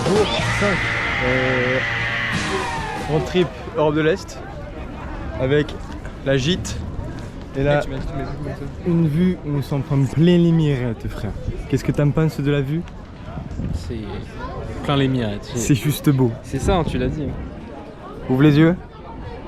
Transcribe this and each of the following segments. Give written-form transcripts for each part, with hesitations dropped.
Jour 5. Road trip Europe de l'Est avec la gîte et là une vue où on s'en prend plein les mirettes, frère. Qu'est-ce que t'en penses de la vue? C'est plein les mirettes. C'est juste beau. C'est ça, hein, tu l'as dit. Ouvre les yeux,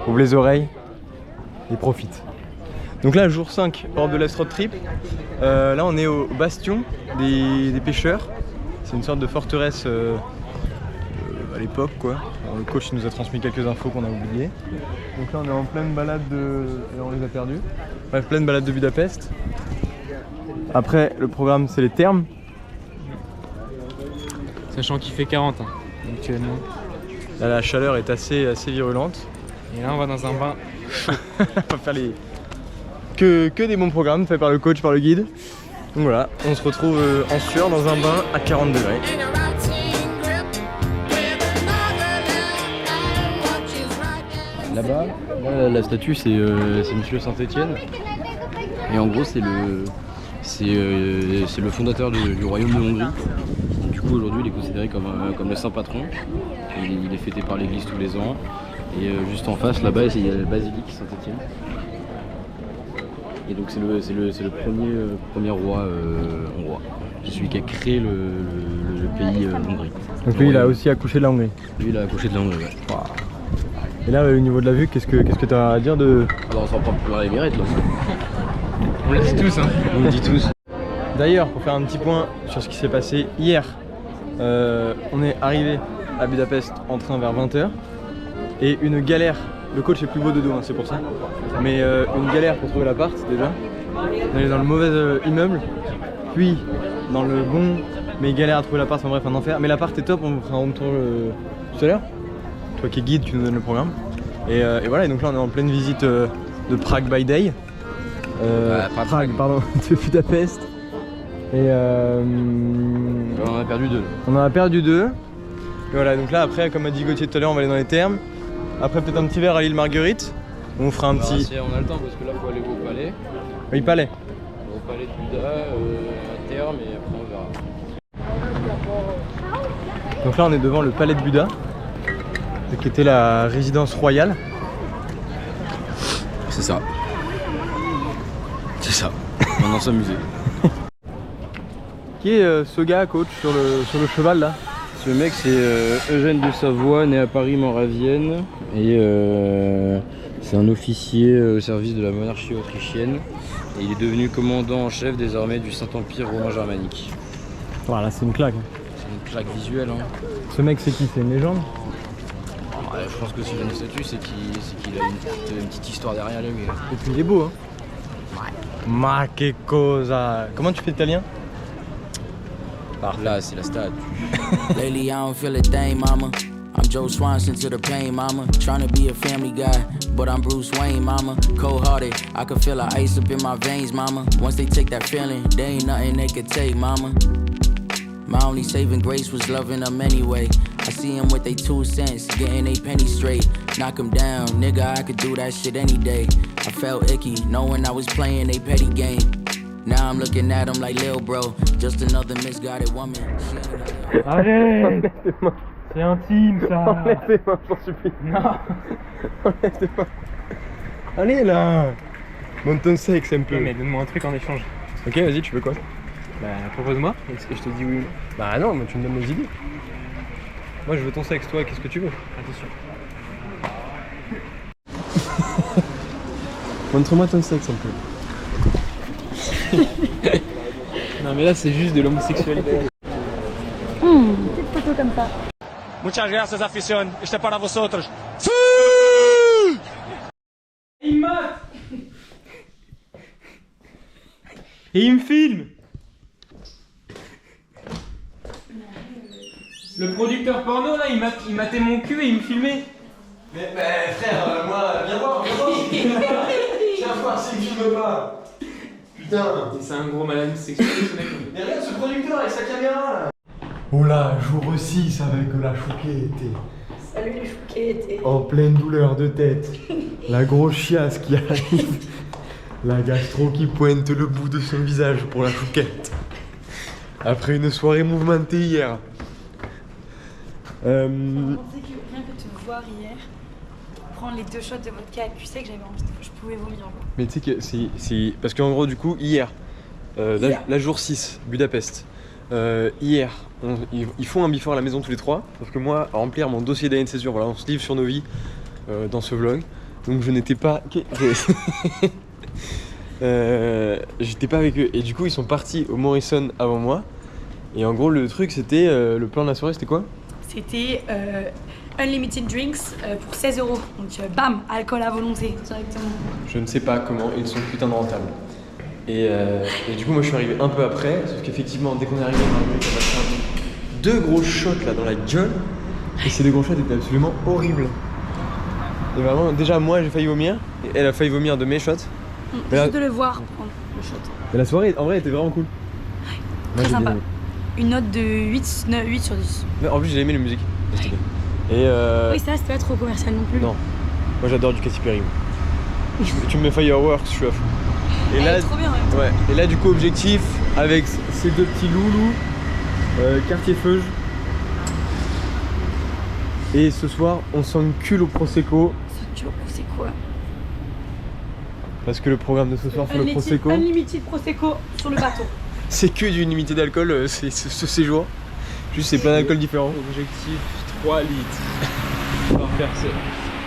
ouvre les oreilles et profite. Donc là, jour 5, Europe de l'Est road trip. Là, on est au bastion des pêcheurs. C'est une sorte de forteresse à l'époque, quoi. Alors, le coach nous a transmis quelques infos qu'on a oubliées. Donc là, on est en pleine balade et on les a perdus. Bref, pleine balade de Budapest. Après, le programme, c'est les thermes. Sachant qu'il fait 40 hein, actuellement. Là, la chaleur est assez virulente. Et là, on va dans un bain. On va faire que des bons programmes faits par le coach, par le guide. Donc voilà, on se retrouve en sueur dans un bain à 40 degrés. Là-bas, la statue c'est Monsieur Saint-Étienne. Et en gros c'est le fondateur du royaume de Hongrie. Du coup aujourd'hui il est considéré comme le saint patron. Il est fêté par l'église tous les ans. Et juste en face là-bas il y a la basilique Saint-Étienne. Et donc c'est le premier roi hongrois. C'est celui qui a créé le pays Hongrie. Donc lui il a aussi accouché de la Hongrie. Lui il a accouché de la Hongrie, ouais. Wow. Et là au niveau de la vue, qu'est-ce que tu as à dire de... Ah bah on s'en prend plein les mirettes là. On le dit tous hein. On le dit tous. D'ailleurs, pour faire un petit point sur ce qui s'est passé hier, on est arrivé à Budapest en train vers 20 h et une galère. Le coach est plus beau de dos, hein, c'est pour ça. Mais une galère pour trouver l'appart déjà. On est dans le mauvais immeuble, puis dans le bon, mais galère à trouver l'appart, enfin bref, un enfer. Mais l'appart est top, on fera un home tour tout à l'heure. Toi qui es guide, tu nous donnes le programme. Et voilà, et donc là on est en pleine visite de Prague by Day. Prague, pardon, de Budapest. Et On en a perdu deux. On en a perdu deux. Et voilà, donc là après, comme a dit Gauthier tout à l'heure, on va aller dans les thermes. Après peut-être un petit verre à l'île Marguerite. On fera un petit... On a le temps parce que là il faut aller au palais. Oui, palais. Au palais de Buda, à terme et après on verra. Donc là on est devant le palais de Buda, qui était la résidence royale. C'est ça. C'est ça. On en s'amuser. Qui est ce gars, coach, sur le cheval là? Ce mec c'est Eugène de Savoie, né à Paris, Moravienne. Et c'est un officier au service de la monarchie autrichienne. Et il est devenu commandant en chef désormais du Saint-Empire romain germanique. Voilà, c'est une claque. C'est une claque visuelle. Hein. Ce mec c'est qui? C'est une légende? Ouais, je pense que si j'ai une statue, c'est qu'il a une petite histoire derrière lui. Et puis il est beau, hein? Ouais. Ma che cosa! Comment tu fais l'italien? Là, c'est la statue. Lately, I don't feel a thing, mama. I'm Joe Swanson to the pain, mama. Tryna be a family guy, but I'm Bruce Wayne, mama. Cold-hearted, I can feel the ice up in my veins, mama. Once they take that feeling, there ain't nothing they could take, mama. My only saving grace was loving them anyway. I see them with they 2 cents, getting they penny straight. Knock them down, nigga, I could do that shit any day. I felt icky, knowing I was playing a petty game. Now I'm looking at him like lil bro, just another misguided woman. Arrête! C'est intime ça. Enlève tes mains, j'en supplie. Non. Enlève tes mains. Allez là. Monte ton sexe un peu. Ouais, mais donne-moi un truc en échange. Ok, vas-y, tu veux quoi? Bah propose-moi, est-ce que je te dis oui ou non? Bah non, mais tu me donnes les idées. Moi je veux ton sexe, toi qu'est-ce que tu veux? Attention. Montre-moi ton sexe un peu. Non mais là c'est juste de l'homosexualité. Petite photo comme ça. Muchas gracias, afición. Este es para vosotros. Il mate. Et il me filme. Le producteur porno là, il matait mon cul et il me filmait. Mais frère, moi, viens voir. Viens voir s'il me filme pas. Putain. C'est un gros malade sexuel ce mec. Mais regarde ce producteur avec sa caméra. Oh là, jour 6 avec la chouquette. Salut les chouquettes. En pleine douleur de tête. La grosse chiasse qui arrive. La gastro qui pointe le bout de son visage pour la chouquette. Après une soirée mouvementée hier. Euh, On sait que rien que te voir hier, prendre les 2 shots de vodka, tu sais que j'avais envie, je pouvais vomir. Quoi. mais tu sais que c'est. Parce qu'en gros, du coup, hier, la jour 6, Budapest, hier, ils font un before à la maison tous les 3. Sauf que moi, à remplir mon dossier d'année de césure, voilà, on se livre sur nos vies dans ce vlog. Donc je n'étais pas. J'étais pas avec eux. Et du coup, ils sont partis au Morrison avant moi. Et en gros, le truc, c'était. Le plan de la soirée, c'était quoi? C'était unlimited drinks pour 16 €. Donc bam, alcool à volonté directement. Je ne sais pas comment, ils sont putain de rentables. Et du coup, moi je suis arrivé un peu après, sauf qu'effectivement, dès qu'on est arrivé, on a pris 2 gros shots là dans la gueule. Et ces 2 gros shots étaient absolument horribles. Et vraiment, déjà, moi j'ai failli vomir, et elle a failli vomir de mes shots. Mais Juste de le voir prendre le shot. la soirée, en vrai, était vraiment cool. Très j'ai bien sympa. aimé. Une note de 8 sur 10. Mais en plus, j'ai aimé la musique. C'était bien. Et Oui, ça, c'était pas trop commercial non plus. non, moi j'adore du Katy Perry. Tu me mets Fireworks, je suis à fond. Et Elle là, est trop bien en même temps. ouais. Et là, du coup, objectif avec ces 2 petits loulous, quartier Feuge. Et ce soir, on s'encule au Prosecco. C'est quoi? Parce que le programme de ce soir sur le Prosecco, Unlimited Prosecco sur le bateau. c'est que du limité d'alcool ce séjour. Juste, c'est plein d'alcool différents. Objectif 3 litres par personne.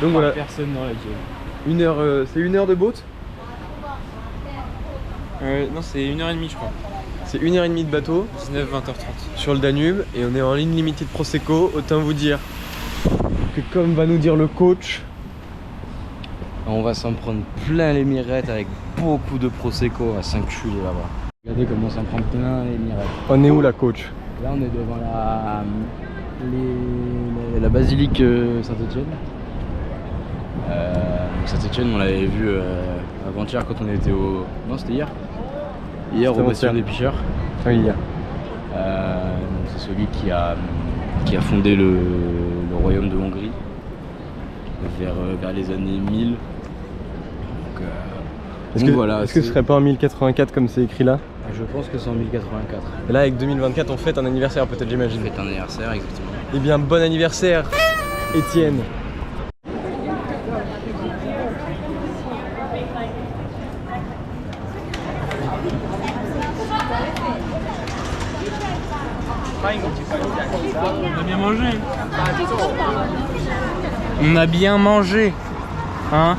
Donc voilà, Personne dans la gueule. c'est 1 heure de boat. Non, c'est 1h30 je crois. C'est 1h30 de bateau 19, 20h30. sur le Danube. Et on est en ligne limitée de Prosecco. Autant vous dire que, comme va nous dire le coach, On va s'en prendre plein les mirettes avec beaucoup de Prosecco à s'enculer là-bas. Regardez comment on s'en prend plein les mirettes. on est où la coach? Là on est devant la basilique Saint-Étienne. Saint-Étienne on l'avait vu avant-hier quand on était au... Non c'était hier. Hier au Bastion des Picheurs. Oui, il y a. C'est celui qui a fondé le royaume de Hongrie vers les années 1000. Est-ce que ce serait pas en 1084 comme c'est écrit là? Je pense que c'est en 1084. Et là, avec 2024, on fête un anniversaire peut-être, j'imagine. Fête un anniversaire exactement. Eh bien, bon anniversaire, Étienne. On a bien mangé. On a bien mangé. Hein?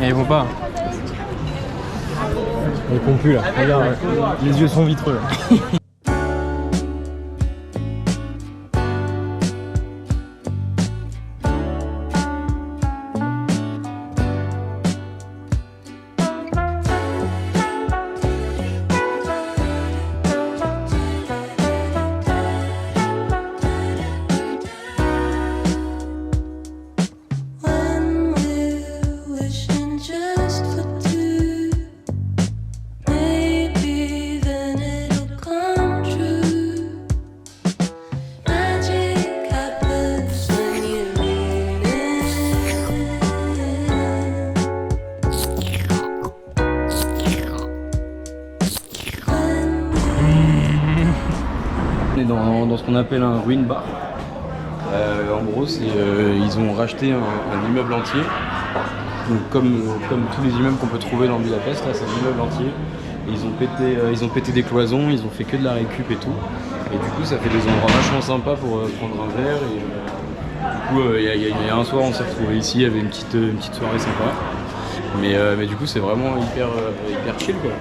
Et ils vont pas. On répond plus là. Regarde, les yeux sont vitreux. When we're wishing just for two, maybe then it'll come true. Magic happens when you mean On est dans ce qu'on appelle un ruin bar. En gros, ils ont racheté un immeuble entier. Donc, comme tous les immeubles qu'on peut trouver dans Budapest, là c'est un immeuble entier. Et ils ont pété des cloisons, ils ont fait que de la récup et tout. Et du coup, ça fait des endroits vachement sympas pour prendre un verre. Et, du coup, il y a un soir, on s'est retrouvés ici, il y avait une petite soirée sympa. Mais du coup, c'est vraiment hyper chill quoi.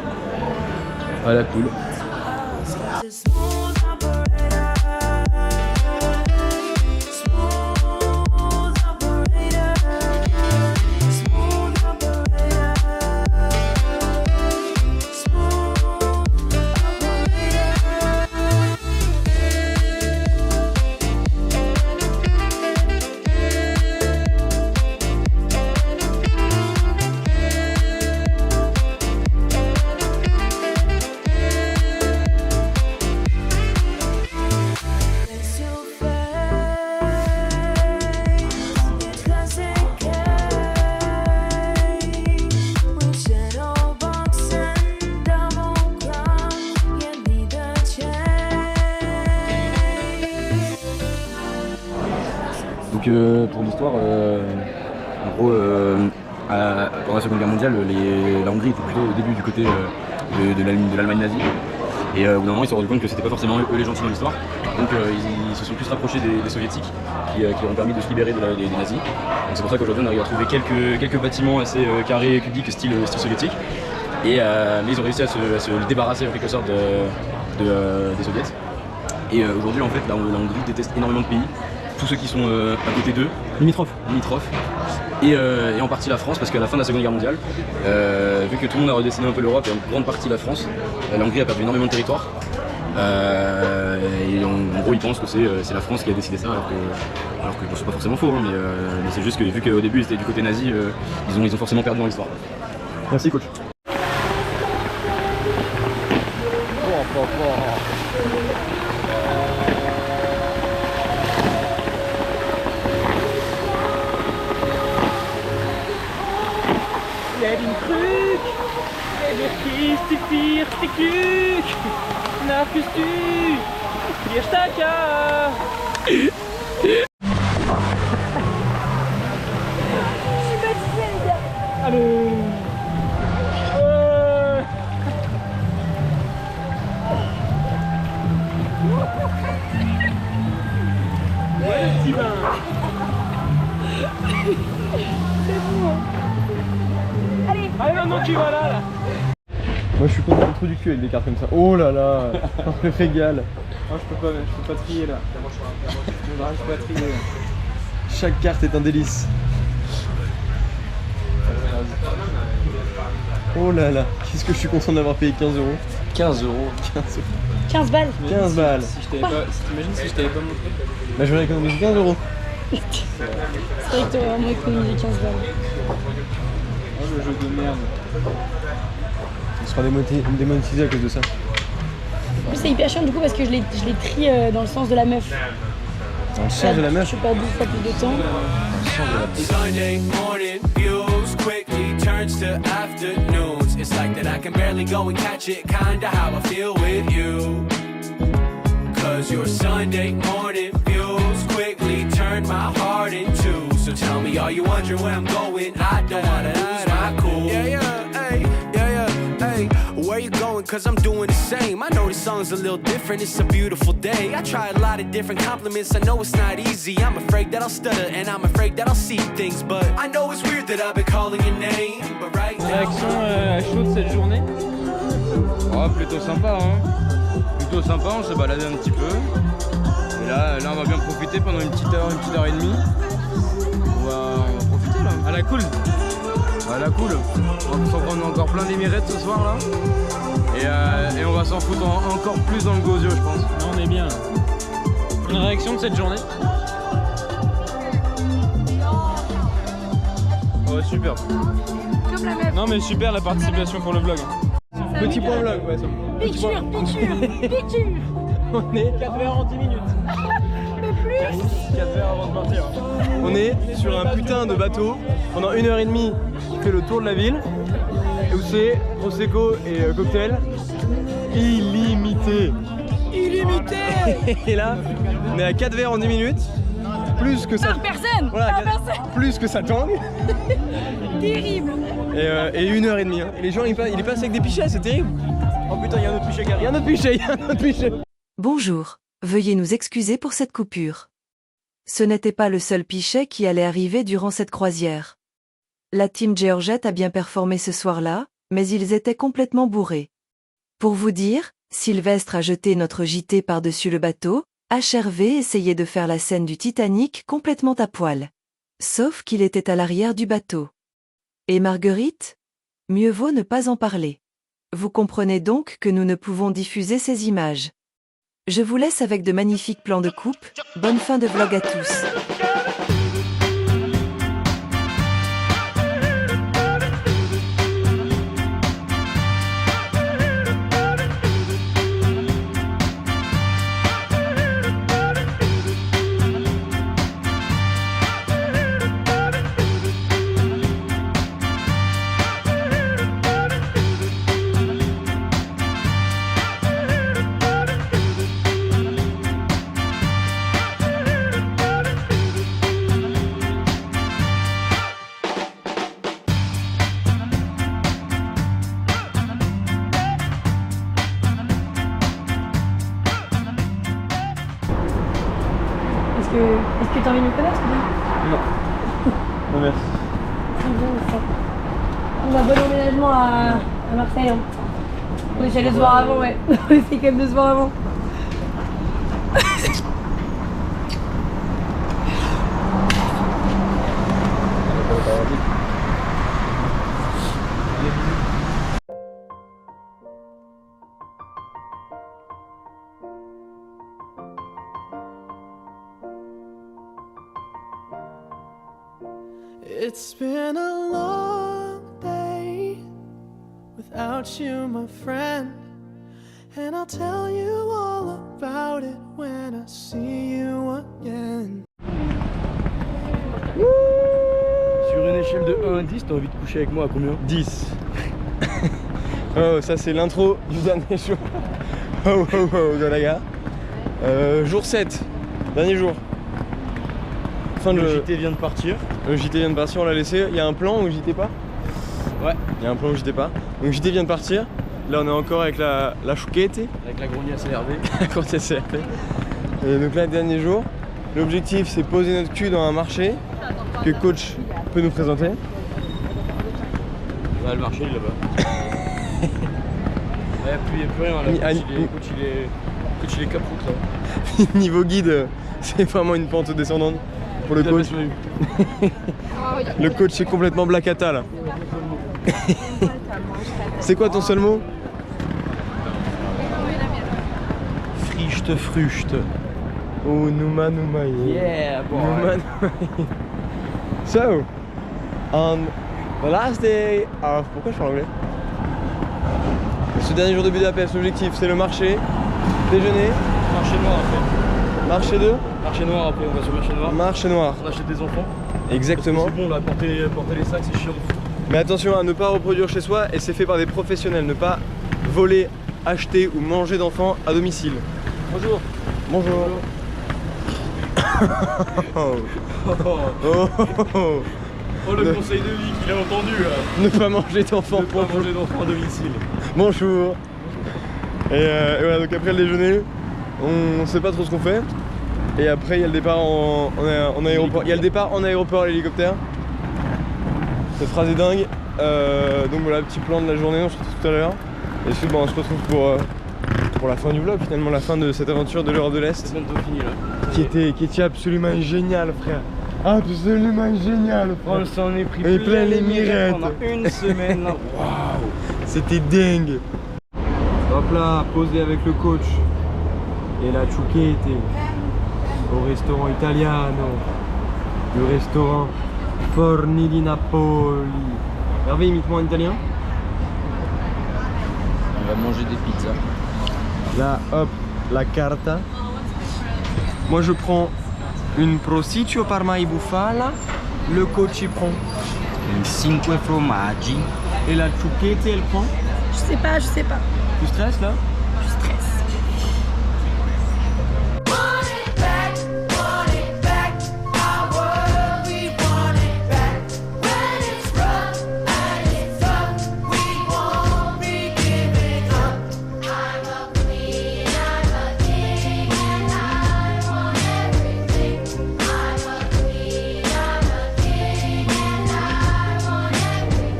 Voilà, cool. it's smooth operator, smooth operator, smooth operator, smooth operator. Donc pour l'histoire, en gros, pendant la Seconde Guerre mondiale, la Hongrie était plutôt au début du côté de l'Allemagne nazie. Et au bout d'un moment, ils se sont rendus compte que c'était pas forcément eux les gentils dans l'histoire. Donc ils se sont plus rapprochés des soviétiques qui leur ont permis de se libérer des nazis. Donc c'est pour ça qu'aujourd'hui on arrive à trouver quelques bâtiments assez carrés, cubiques, style soviétique. Mais ils ont réussi à se débarrasser en quelque sorte des soviets. Et aujourd'hui en fait la Hongrie déteste énormément de pays. Tous ceux qui sont à côté d'eux, limitrophes. Et en partie la France, parce qu'à la fin de la Seconde Guerre mondiale, vu que tout le monde a redessiné un peu l'Europe et en grande partie la France, la Hongrie a perdu énormément de territoire. Et en gros ils pensent que c'est la France qui a décidé ça, alors que bon, c'est pas forcément faux, hein, mais c'est juste que vu qu'au début ils étaient du côté nazi, ils ont forcément perdu dans l'histoire. Merci coach. Wer den Krug, wer kiest die vierte Glück, nach bist du, wir stärker. Allez. Ouais, petit bain. Allez, maintenant tu vas là. Moi je suis content le trou du cul avec des cartes comme ça. Oh là là, le régal. Moi je peux pas trier là. Je peux pas trier. Chaque carte est un délice. Oh là là, qu'est-ce que je suis content d'avoir payé 15 euros. 15 euros. 15 balles. 15 balles. T'imagines si je t'avais pas montré? Bah j'aurais économisé 15 euros. C'est vrai que t'aurais vraiment économisé 15 balles. Oh le jeu de merde. On sera démonétisé à cause de ça. En plus c'est hyper chiant du coup parce que je l'ai trie dans le sens de la meuf. Dans le sens de la meuf. Je perds 12 fois plus de temps. Sunday morning views quickly turns to afternoons. It's like that I can barely go and catch it, kinda how I feel with you. Cause your Sunday morning views quickly turn my heart in two. So tell me, are you wondering where I'm going? I don't wanna lose my cool. Hey. Where you going? Cause I'm doing the same. I know this song's a little different, it's a beautiful day. I try a lot of different compliments, I know it's not easy. I'm afraid that I'll stutter and I'm afraid that I'll see things. But I know it's weird that I've been calling your name. But right now, Réaction à chaud de cette journée? Oh, plutôt sympa, hein. Plutôt sympa, on s'est baladé un petit peu. Et là on va bien profiter pendant une petite heure et demie. On va profiter là. À la cool. À la cool. On va s'en prendre encore plein d'émirettes ce soir là. Et on va s'en foutre encore plus dans le gosier, je pense. Non, on est bien. Une réaction de cette journée? Ouais, super. Comme la meuf. Non, mais super la participation pour le vlog. Petit point vlog, ouais. Piqûre. On est 4 verres en 10 minutes. Mais plus. 4 verres avant de partir. On est sur un putain de bateau pendant 1h30 qui fait le tour de la ville où c'est prosecco et cocktail illimité. Et là, on est à 4 verres en 10 minutes. Plus que ça. Par personne. Voilà, Par personne. plus que ça tangue. Terrible. Et 1h30. Hein. Et les gens ils passent avec des pichets, c'est terrible. Oh putain, il y a un autre pichet qui arrive. Il y a un autre pichet. Bonjour, veuillez nous excuser pour cette coupure. Ce n'était pas le seul pichet qui allait arriver durant cette croisière. La team Georgette a bien performé ce soir-là, mais ils étaient complètement bourrés. Pour vous dire, Sylvestre a jeté notre JT par-dessus le bateau, HRV essayait de faire la scène du Titanic complètement à poil. Sauf qu'il était à l'arrière du bateau. Et Marguerite? Mieux vaut ne pas en parler. Vous comprenez donc que nous ne pouvons diffuser ces images. Je vous laisse avec de magnifiques plans de coupe, bonne fin de vlog à tous. Est-ce que t'as envie de me connaître ou pas? Non. Non, merci. C'est bon ça. On a bon emménagement à Marseille. Hein. Oui, j'allais se voir avant, ouais. On essaie quand même de se voir avant. It's been a long day without you, my friend, and I'll tell you all about it when I see you again. Sur une échelle de 1 à 10, t'as envie de coucher avec moi à combien? 10. Oh, ça c'est l'intro du dernier jour. Oh, oh, oh, de la gare. Jour 7, dernier jour. Fin de... Le JT vient de partir. Le JT vient de partir, on l'a laissé. Il y a un plan où JT pas? Ouais. Il y a un plan où JT pas. Donc JT vient de partir. Là on est encore avec la chouquette. Avec la grognasse CRV. La grognasse CRV. Et donc là, dernier jour. L'objectif c'est poser notre cul dans un marché que coach peut nous présenter. Ouais, le marché il est là-bas. Ouais, il n'y a plus rien là. Coach il est capote là. Niveau guide, c'est vraiment une pente descendante pour le coach. Le coach est complètement blacata là. C'est quoi ton seul mot? Frucht. Oh, Numa. Yeah, boy. Numa. So, on the last day of... Pourquoi je parle anglais? Ce dernier jour de Budapest, l'objectif c'est le marché, déjeuner. Marché noir après. Marché 2. Marché noir après, on va sur marché noir. Marché noir. On achète des enfants. Exactement. C'est bon là, porter les sacs c'est chiant. Mais attention à ne pas reproduire chez soi, et c'est fait par des professionnels, ne pas voler, acheter ou manger d'enfants à domicile. Bonjour. Bonjour. Oh, le conseil de vie qu'il a entendu là. Ne pas manger d'enfants. Ne pas manger d'enfants à domicile. Bonjour. Et voilà, donc après le déjeuner, on sait pas trop ce qu'on fait. Et après il y a le départ en aéroport. Il y a le départ en aéroport à l'hélicoptère. Cette phrase est dingue. Donc voilà, petit plan de la journée, on se retrouve tout à l'heure. Et ensuite on se retrouve pour la fin du vlog, finalement la fin de cette aventure de l'Europe de l'Est. C'est bientôt fini là. Qui était absolument génial, frère. Absolument génial, frère. On s'en est pris plein les mirettes pendant une semaine là. Waouh, c'était dingue. Hop là, posé avec le coach et la chouquette au restaurant Italiano, le restaurant Forni di Napoli. Hervé, imite-moi en italien. On va manger des pizzas. Là, hop, la carta. Moi je prends une prosciutto parma bufala, le coach il prend une 5 formaggi. Et la chouquette elle prend? Je sais pas. Tu stresses là? Je stresse.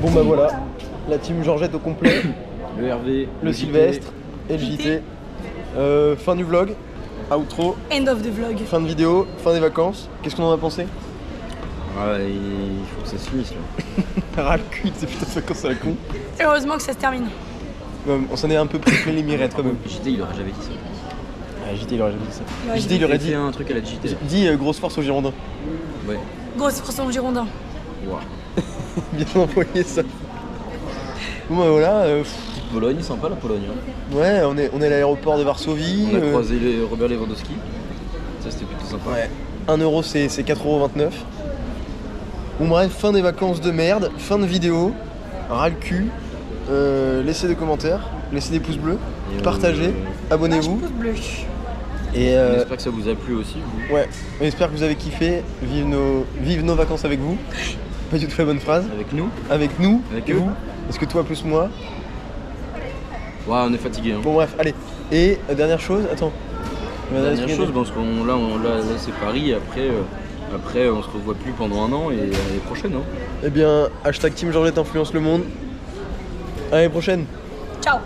Bon bah voilà, la team Georgette au complet. Le Hervé, le Sylvestre et le JT. Fin du vlog, outro, End of the vlog. fin de vidéo, fin des vacances. Qu'est-ce qu'on en a pensé? Ouais, il faut que ça se finisse là. Ras le cul de ces putains de vacances à la con. Heureusement que ça se termine. On s'en est un peu pris plein les mirettes quand même. JT il aurait jamais dit ça. Ah, JT il aurait jamais dit ça. Ouais, JT il aurait dit un truc à la JT. Dis grosse force aux Girondins. Ouais. Grosse force en Girondin. Wow. Bien envoyé ça. Bon bah voilà. Pologne, sympa la Pologne. Hein. Ouais, on est à l'aéroport de Varsovie. On a croisé Robert Lewandowski. Ça c'était plutôt sympa. Ouais. 1€ c'est 4,29€. Bon bref, fin des vacances de merde, fin de vidéo. Ras le cul. Laissez des commentaires, laissez des pouces bleus, partagez, abonnez-vous. Pouce bleu. Et on espère que ça vous a plu aussi. Vous. Ouais, on espère que vous avez kiffé. Vive nos vacances avec vous. Pas du tout la bonne phrase. Avec nous. Avec nous. Avec et eux. vous. Est-ce que toi plus moi? Ouais, on est fatigué. Hein. Bon bref, allez. Et dernière chose, attends. Dernière chose, parce qu'on là c'est Paris, après on se revoit plus pendant 1 an et l'année prochaine. Hein. Eh bien, hashtag Team Georgette influence le monde. À l'année prochaine. Ciao.